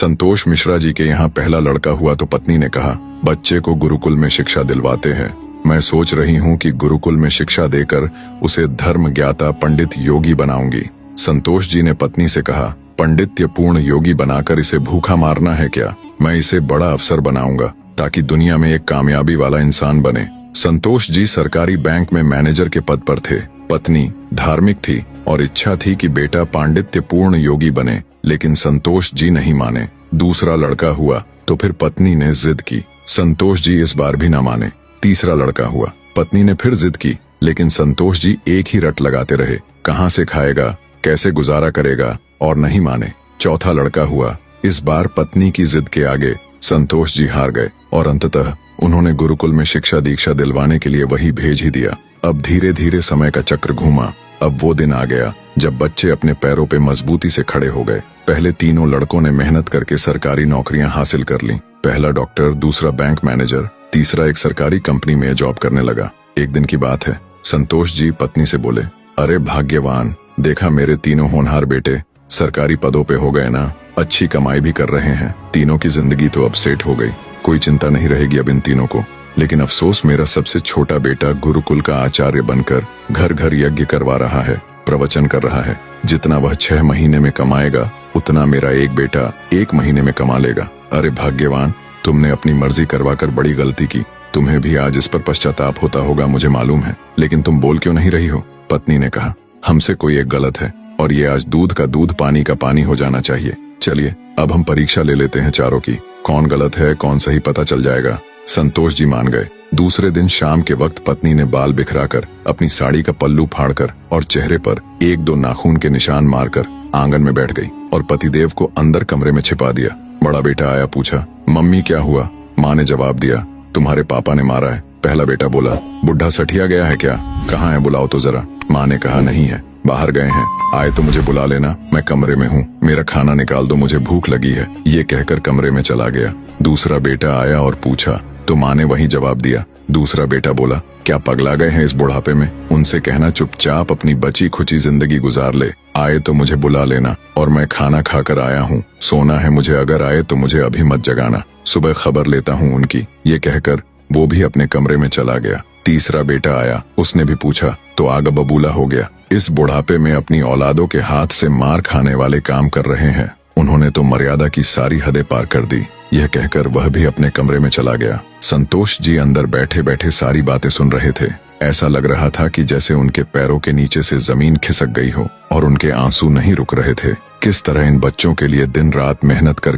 संतोष मिश्रा जी के यहाँ पहला लड़का हुआ तो पत्नी ने कहा, बच्चे को गुरुकुल में शिक्षा दिलवाते हैं। मैं सोच रही हूँ कि गुरुकुल में शिक्षा देकर उसे धर्म ज्ञाता पंडित योगी बनाऊंगी। संतोष जी ने पत्नी से कहा, पंडित्य पूर्ण योगी बनाकर इसे भूखा मारना है क्या? मैं इसे बड़ा अफसर बनाऊंगा ताकि दुनिया में एक कामयाबी वाला इंसान बने। संतोष जी सरकारी बैंक में मैनेजर के पद पर थे। पत्नी धार्मिक थी और इच्छा थी कि बेटा पांडित्य पूर्ण योगी बने, लेकिन संतोष जी नहीं माने। दूसरा लड़का हुआ तो फिर पत्नी ने जिद की। संतोष जी इस बार भी न माने। तीसरा लड़का हुआ, पत्नी ने फिर जिद की, लेकिन संतोष जी एक ही रट लगाते रहे, कहाँ से खाएगा, कैसे गुजारा करेगा, और नहीं माने। चौथा लड़का हुआ। इस बार पत्नी की जिद के आगे संतोष जी हार गए और अंततः उन्होंने गुरुकुल में शिक्षा दीक्षा दिलवाने के लिए वही भेज ही दिया। अब धीरे धीरे समय का चक्र घूमा। अब वो दिन आ गया जब बच्चे अपने पैरों पे मजबूती से खड़े हो गए। पहले तीनों लड़कों ने मेहनत करके सरकारी नौकरियां हासिल कर ली। पहला डॉक्टर, दूसरा बैंक मैनेजर, तीसरा एक सरकारी कंपनी में जॉब करने लगा। एक दिन की बात है, संतोष जी पत्नी से बोले, अरे भाग्यवान, देखा मेरे तीनों होनहार बेटे सरकारी पदों पे हो गए ना, अच्छी कमाई भी कर रहे हैं। तीनों की जिंदगी तो अब सेट हो गई, कोई चिंता नहीं रहेगी अब इन तीनों को। लेकिन अफसोस, मेरा सबसे छोटा बेटा गुरुकुल का आचार्य बनकर घर घर यज्ञ करवा रहा है, प्रवचन कर रहा है। जितना वह 6 महीने में कमाएगा उतना मेरा एक बेटा 1 महीने में कमा लेगा। अरे भाग्यवान, तुमने अपनी मर्जी करवाकर बड़ी गलती की। तुम्हें भी आज इस पर पश्चाताप होता होगा, मुझे मालूम है, लेकिन तुम बोल क्यों नहीं रही हो? पत्नी ने कहा, हमसे कोई एक गलत है और ये आज दूध का दूध पानी का पानी हो जाना चाहिए। चलिए अब हम परीक्षा ले लेते हैं चारों की, कौन गलत है कौन सही पता चल जाएगा। संतोष जी मान गए। दूसरे दिन शाम के वक्त पत्नी ने बाल बिखराकर, अपनी साड़ी का पल्लू फाड़कर और चेहरे पर 1-2 नाखून के निशान मारकर आंगन में बैठ गई और पतिदेव को अंदर कमरे में छिपा दिया। बड़ा बेटा आया, पूछा, मम्मी क्या हुआ? माँ ने जवाब दिया, तुम्हारे पापा ने मारा है। पहला बेटा बोला, बुढ़ा सठिया गया है क्या? कहाँ है, बुलाओ तो जरा। माँ ने कहा, नहीं है, बाहर गए हैं, आए तो मुझे बुला लेना, मैं कमरे में हूँ, मेरा खाना निकाल दो, मुझे भूख लगी है। ये कहकर कमरे में चला गया। दूसरा बेटा आया और पूछा तो माँ ने वही जवाब दिया। दूसरा बेटा बोला, क्या पगला गए हैं इस बुढ़ापे में? उनसे कहना चुपचाप अपनी बची खुची जिंदगी गुजार ले, आए तो मुझे बुला लेना, और मैं खाना खाकर आया हूँ, सोना है मुझे, अगर आए तो मुझे अभी मत जगाना, सुबह खबर लेता हूँ उनकी। ये कहकर वो भी अपने कमरे में चला गया। तीसरा बेटा आया, उसने भी पूछा तो आग बबूला हो गया। इस बुढ़ापे में अपनी औलादों के हाथ से मार खाने वाले काम कर रहे हैं, उन्होंने तो मर्यादा की सारी हदें पार कर दी। यह कहकर वह भी अपने कमरे में चला गया। संतोष जी अंदर बैठे बैठे सारी बातें सुन रहे थे। ऐसा लग रहा था कि जैसे उनके पैरों के नीचे से जमीन खिसक गई हो और उनके आंसू नहीं रुक रहे थे। किस तरह इन बच्चों के लिए दिन रात मेहनत करके